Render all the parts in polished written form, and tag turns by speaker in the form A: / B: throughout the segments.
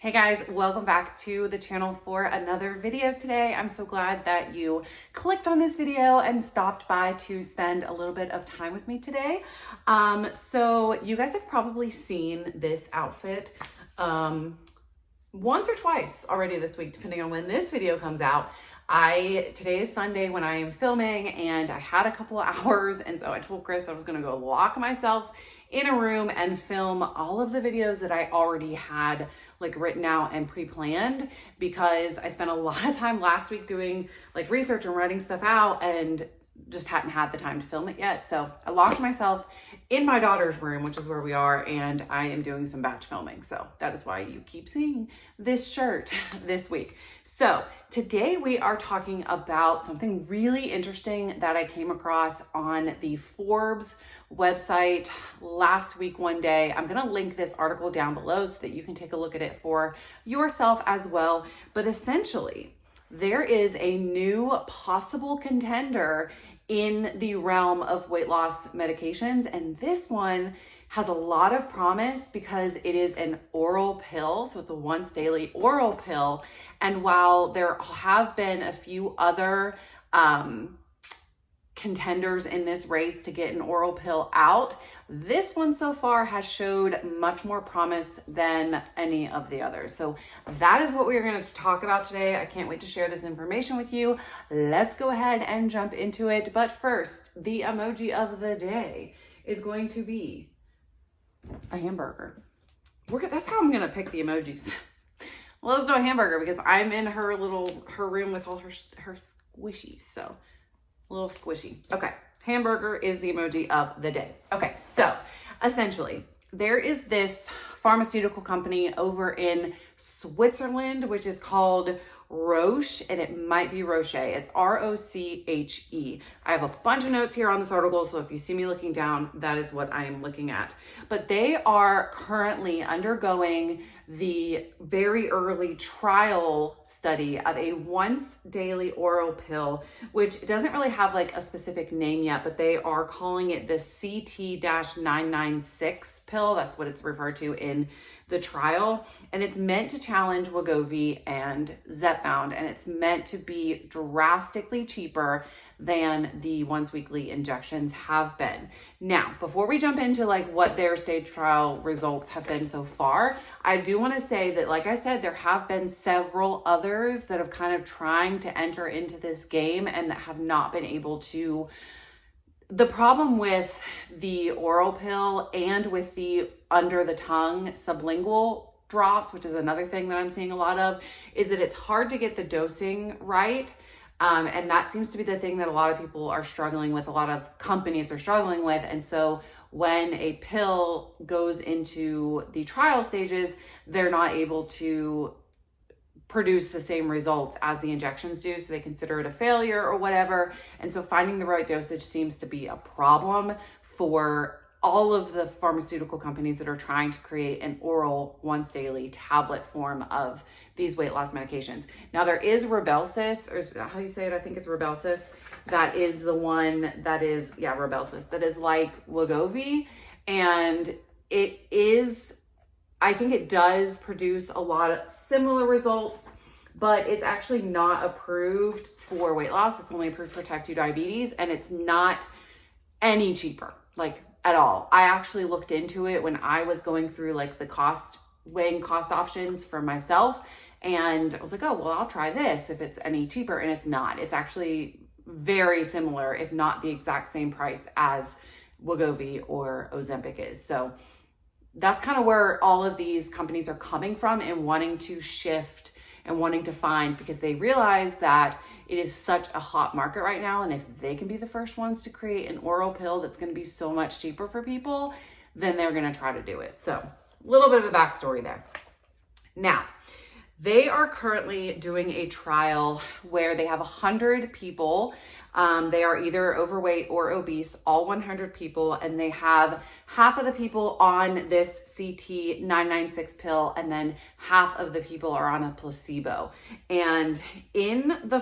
A: Hey guys, welcome back to the channel for another video today. I'm so glad that you clicked on this video and stopped by to spend a little bit of time with me today. So you guys have probably seen this outfit once or twice already this week, depending on when this video comes out. Today is Sunday when I am filming, and I had a couple of hours, and so I told Chris I was gonna go lock myself in a room and film all of the videos that I already had like written out and pre-planned, because I spent a lot of time last week doing like research and writing stuff out and just hadn't had the time to film it yet. So I locked myself in my daughter's room, which is where we are, and I am doing some batch filming. So that is why you keep seeing this shirt this week. So today we are talking about something really interesting that I came across on the Forbes website last week one day. I'm going to link this article down below so that you can take a look at it for yourself as well. But essentially, there is a new possible contender in the realm of weight loss medications, and this one has a lot of promise because it is an oral pill. So it's a once daily oral pill. And while there have been a few other contenders in this race to get an oral pill out, this one so far has showed much more promise than any of the others. So that is what we're going to talk about today. I can't wait to share this information with you. Let's go ahead and jump into it. But first, the emoji of the day is going to be a hamburger. That's how I'm going to pick the emojis. Let's do a hamburger because I'm in her room with all her squishies. So a little squishy. Okay. Hamburger is the emoji of the day. Okay, so essentially, there is this pharmaceutical company over in Switzerland, which is called Roche, and it might be Roche. It's Roche. I have a bunch of notes here on this article, so if you see me looking down, that is what I am looking at. But they are currently undergoing the very early trial study of a once daily oral pill, which doesn't really have like a specific name yet, but they are calling it the CT-996 pill. That's what it's referred to in the trial. And it's meant to challenge Wegovy and Zepbound, and it's meant to be drastically cheaper than the once weekly injections have been. Now, before we jump into like what their stage trial results have been so far, I do want to say that, like I said, there have been several others that have kind of trying to enter into this game and that have not been able to. The problem with the oral pill and with the under the tongue sublingual drops, which is another thing that I'm seeing a lot of, is that it's hard to get the dosing right. And that seems to be the thing that a lot of people are struggling with, a lot of companies are struggling with. And so when a pill goes into the trial stages, they're not able to produce the same results as the injections do. So they consider it a failure or whatever. And so finding the right dosage seems to be a problem for all of the pharmaceutical companies that are trying to create an oral once daily tablet form of these weight loss medications. Now there is Rybelsus, or how you say it, I think it's Rybelsus. That is the one that is, Rybelsus, that is like Wegovy. And it is, I think it does produce a lot of similar results, but it's actually not approved for weight loss. It's only approved for type 2 diabetes, and it's not any cheaper, like at all. I actually looked into it when I was going through like the weighing cost options for myself, and I was like, oh, well, I'll try this if it's any cheaper, and it's not. It's actually very similar, if not the exact same price as Wegovy or Ozempic is. So that's kind of where all of these companies are coming from and wanting to shift and wanting to find, because they realize that it is such a hot market right now. And if they can be the first ones to create an oral pill that's going to be so much cheaper for people, then they're going to try to do it. So a little bit of a backstory there. Now, they are currently doing a trial where they have 100 people. They are either overweight or obese, all 100 people, and they have half of the people on this CT-996 pill, and then half of the people are on a placebo. And in the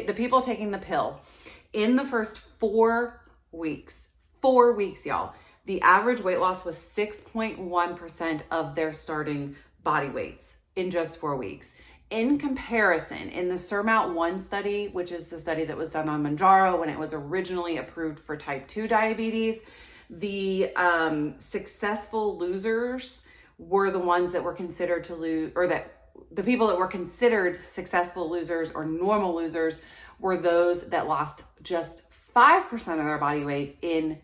A: the people taking the pill, in the first 4 weeks, y'all, the average weight loss was 6.1% of their starting body weights in just 4 weeks. In comparison, in the SURMOUNT-1 study, which is the study that was done on Mounjaro when it was originally approved for type 2 diabetes, the successful losers were the ones that were considered to lose, or that the people that were considered successful losers or normal losers were those that lost just 5% of their body weight in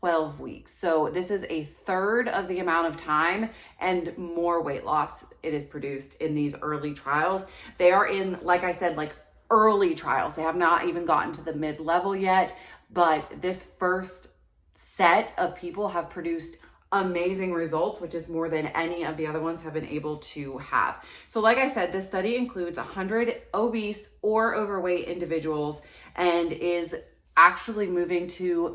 A: 12 weeks. So this is a third of the amount of time and more weight loss it is produced in these early trials. They are in, like I said, like early trials. They have not even gotten to the mid-level yet, but this first set of people have produced amazing results, which is more than any of the other ones have been able to have. So like I said, this study includes 100 obese or overweight individuals and is actually moving to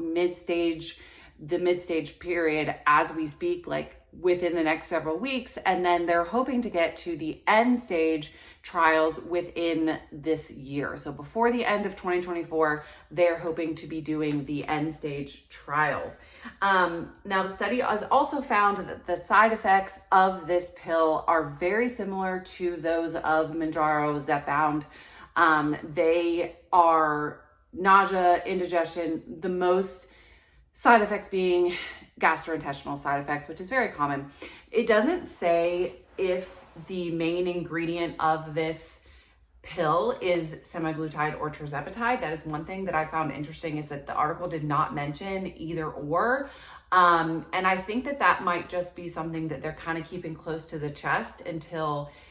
A: the mid-stage period as we speak, like within the next several weeks. And then they're hoping to get to the end stage trials within this year. So before the end of 2024, they're hoping to be doing the end stage trials. Now, the study has also found that the side effects of this pill are very similar to those of Mounjaro, Zepbound. They are nausea, indigestion, the most side effects being gastrointestinal side effects, which is very common. It doesn't say if the main ingredient of this pill is semaglutide or tirzepatide. That is one thing that I found interesting, is that the article did not mention either or. And I think that that might just be something that they're kind of keeping close to the chest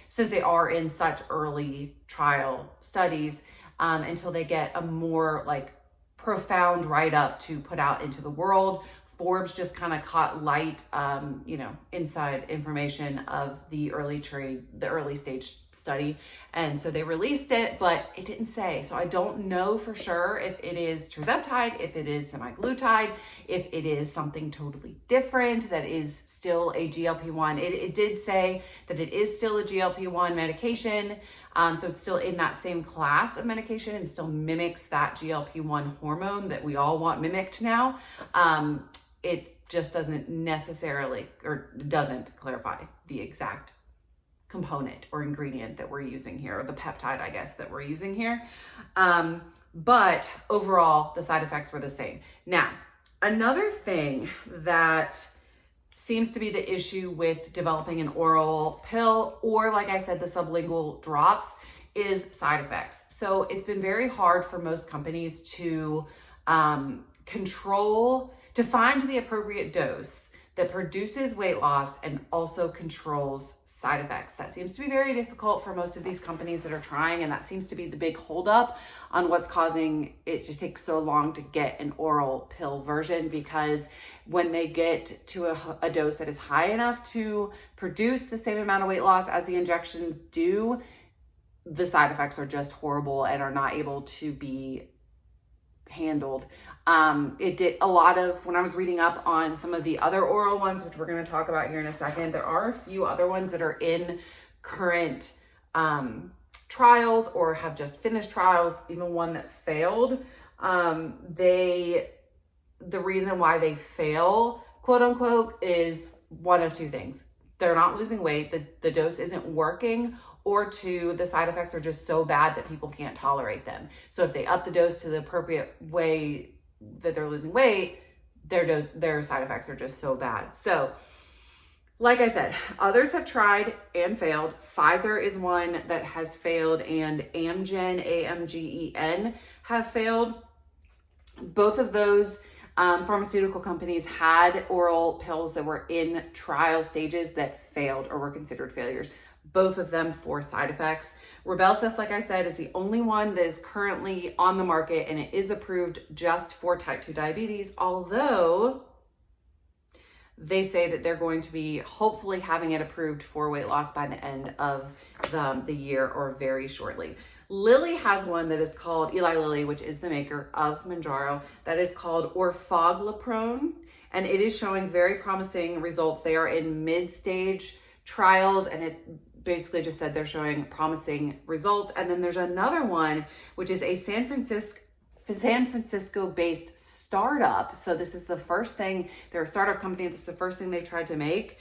A: since they are in such early trial studies, until they get a more like profound write-up to put out into the world. Forbes just kind of caught light, inside information of the early stage study. And so they released it, but it didn't say. So I don't know for sure if it is tirzepatide, if it is semaglutide, if it is something totally different that is still a GLP-1. It did say that it is still a GLP-1 medication. So it's still in that same class of medication and still mimics that GLP-1 hormone that we all want mimicked now. It just doesn't necessarily, or doesn't clarify the exact component or ingredient that we're using here, or the peptide, I guess, that we're using here. But overall, the side effects were the same. Now, another thing that seems to be the issue with developing an oral pill, or like I said, the sublingual drops, is side effects. So it's been very hard for most companies to find the appropriate dose that produces weight loss and also controls side effects. That seems to be very difficult for most of these companies that are trying, and that seems to be the big holdup on what's causing it to take so long to get an oral pill version, because when they get to a dose that is high enough to produce the same amount of weight loss as the injections do, the side effects are just horrible and are not able to be handled. It did a lot of, when I was reading up on some of the other oral ones, which we're going to talk about here in a second, there are a few other ones that are in current trials or have just finished trials, even one that failed. The reason why they fail, quote unquote, is one of two things. They're not losing weight, the dose isn't working, or two, the side effects are just so bad that people can't tolerate them. So if they up the dose to the appropriate way that they're losing weight, their side effects are just so bad. So like I said, others have tried and failed. Pfizer is one that has failed, and Amgen, AMGEN, have failed. Both of those pharmaceutical companies had oral pills that were in trial stages that failed or were considered failures. Both of them for side effects. Rybelsus, like I said, is the only one that is currently on the market, and it is approved just for type 2 diabetes, although they say that they're going to be hopefully having it approved for weight loss by the end of the year, or very shortly. Lilly has one that is called, Eli Lilly, which is the maker of Mounjaro, that is called orforglipron, and it is showing very promising results. They are in mid-stage trials, and it basically just said they're showing promising results. And then there's another one, which is a San San Francisco-based startup. So this is the first thing, they're a startup company. This is the first thing they tried to make.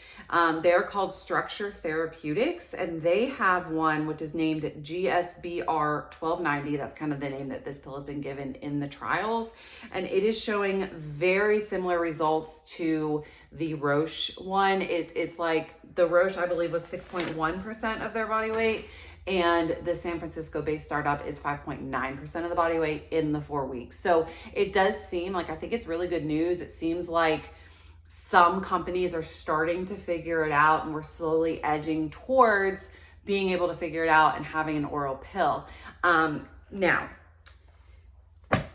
A: They're called Structure Therapeutics, and they have one which is named GSBR 1290. That's kind of the name that this pill has been given in the trials. And it is showing very similar results to the Roche one. It's like the Roche, I believe, was 6.1% of their body weight. And the San Francisco-based startup is 5.9% of the body weight in the 4 weeks. So it does seem like, I think it's really good news. It seems like some companies are starting to figure it out, and we're slowly edging towards being able to figure it out and having an oral pill. Now,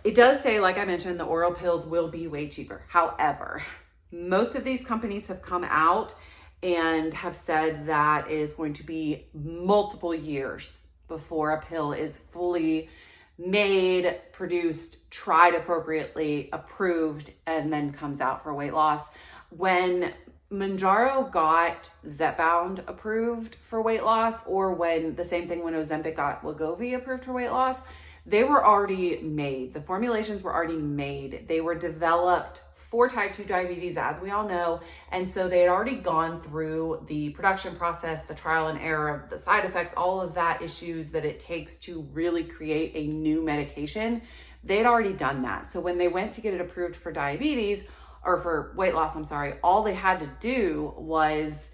A: it does say, like I mentioned, the oral pills will be way cheaper. However, most of these companies have come out and have said that it is going to be multiple years before a pill is fully made, produced, tried appropriately, approved, and then comes out for weight loss. When Mounjaro got Zepbound approved for weight loss, or when the same thing when Ozempic got Wegovy approved for weight loss, they were already made. The formulations were already made. They were developed for type 2 diabetes, as we all know. And so they had already gone through the production process, the trial and error, the side effects, all of that issues that it takes to really create a new medication. They had already done that. So when they went to get it approved for diabetes, or for weight loss, all they had to do was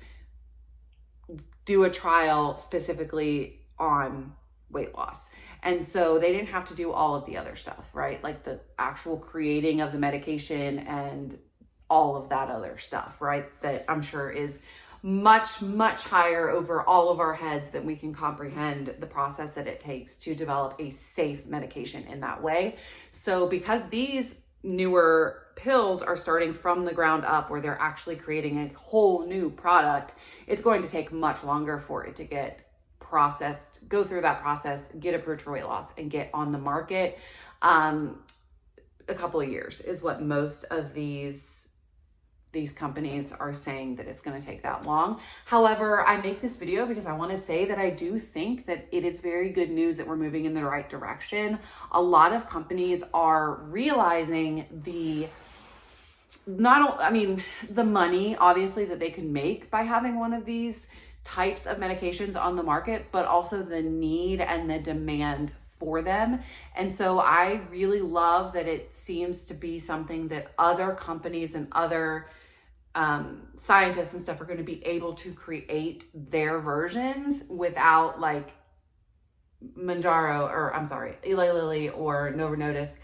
A: do a trial specifically on weight loss. And so they didn't have to do all of the other stuff, right? Like the actual creating of the medication and all of that other stuff, right? That I'm sure is much, much higher over all of our heads than we can comprehend the process that it takes to develop a safe medication in that way. So because these newer pills are starting from the ground up, where they're actually creating a whole new product, it's going to take much longer for it to get processed, go through that process, get approved for weight loss, and get on the market. A couple of years is what most of these companies are saying that it's going to take that long. However, I make this video because I want to say that I do think that it is very good news that we're moving in the right direction. A lot of companies are realizing the money, obviously, that they can make by having one of these types of medications on the market, but also the need and the demand for them. And so I really love that it seems to be something that other companies and other scientists and stuff are going to be able to create their versions without, like, Eli Lilly or Novo Nordisk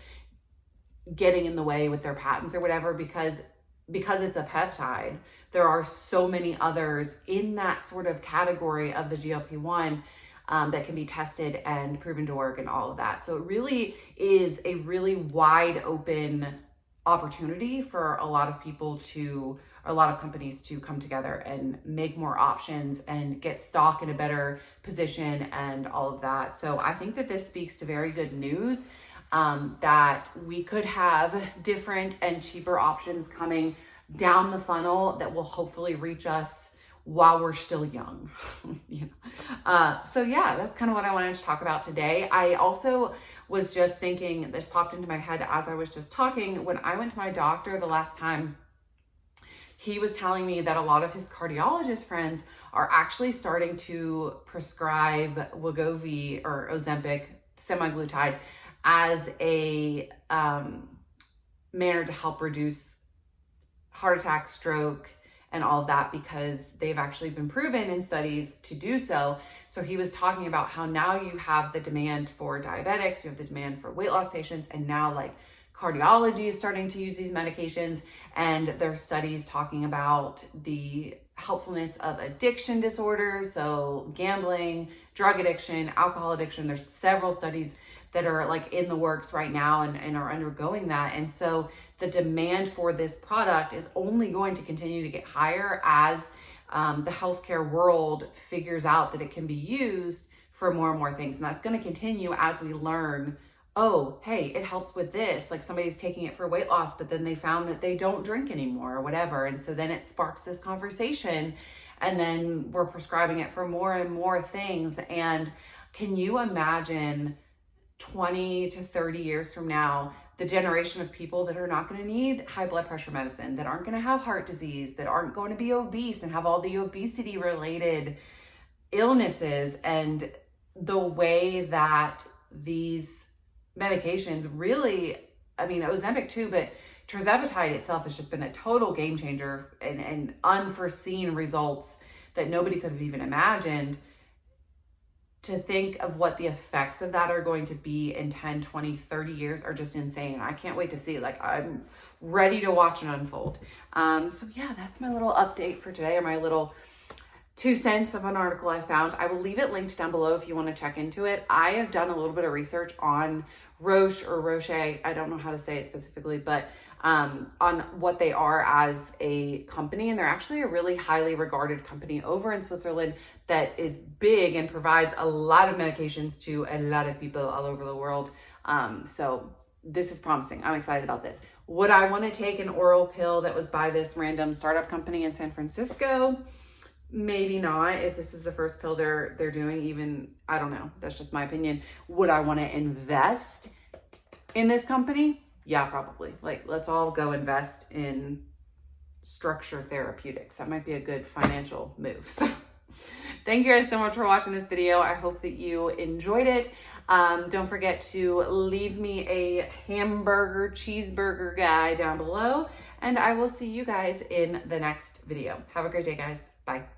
A: getting in the way with their patents or whatever, because it's a peptide. There are so many others in that sort of category of the GLP1 that can be tested and proven to work and all of that. So it really is a really wide open opportunity for a lot of companies to come together and make more options and get stock in a better position and all of that. So I think that this speaks to very good news, that we could have different and cheaper options coming down the funnel that will hopefully reach us while we're still young. So yeah, that's kind of what I wanted to talk about today. I also was just thinking, this popped into my head as I was just talking, when I went to my doctor the last time, he was telling me that a lot of his cardiologist friends are actually starting to prescribe Wegovy or Ozempic semaglutide as a manner to help reduce heart attack, stroke, and all of that, because they've actually been proven in studies to do so. So he was talking about how now you have the demand for diabetics, you have the demand for weight loss patients, and now like cardiology is starting to use these medications, and there's studies talking about the helpfulness of addiction disorders, so gambling, drug addiction, alcohol addiction. There's several studies that are like in the works right now and are undergoing that. And so the demand for this product is only going to continue to get higher as the healthcare world figures out that it can be used for more and more things. And that's going to continue as we learn, oh, hey, it helps with this. Like somebody's taking it for weight loss, but then they found that they don't drink anymore or whatever. And so then it sparks this conversation, and then we're prescribing it for more and more things. And can you imagine 20 to 30 years from now, the generation of people that are not going to need high blood pressure medicine, that aren't going to have heart disease, that aren't going to be obese and have all the obesity related illnesses, and the way that these medications really, I mean, Ozempic too, but tirzepatide itself has just been a total game changer, and unforeseen results that nobody could have even imagined. To think of what the effects of that are going to be in 10, 20, 30 years are just insane. And I can't wait to see. Like, I'm ready to watch it unfold. So yeah, that's my little update for today, or my little 2 cents of an article I found. I will leave it linked down below if you want to check into it. I have done a little bit of research on Roche or Roche, I don't know how to say it specifically, but on what they are as a company. And they're actually a really highly regarded company over in Switzerland that is big and provides a lot of medications to a lot of people all over the world. So this is promising. I'm excited about this. Would I want to take an oral pill that was by this random startup company in San Francisco? Maybe not. If this is the first pill they're doing, even, I don't know. That's just my opinion. Would I want to invest in this company? Yeah, probably. Like, let's all go invest in Structure Therapeutics. That might be a good financial move. So thank you guys so much for watching this video. I hope that you enjoyed it. Don't forget to leave me a hamburger, cheeseburger guy down below, and I will see you guys in the next video. Have a great day, guys. Bye.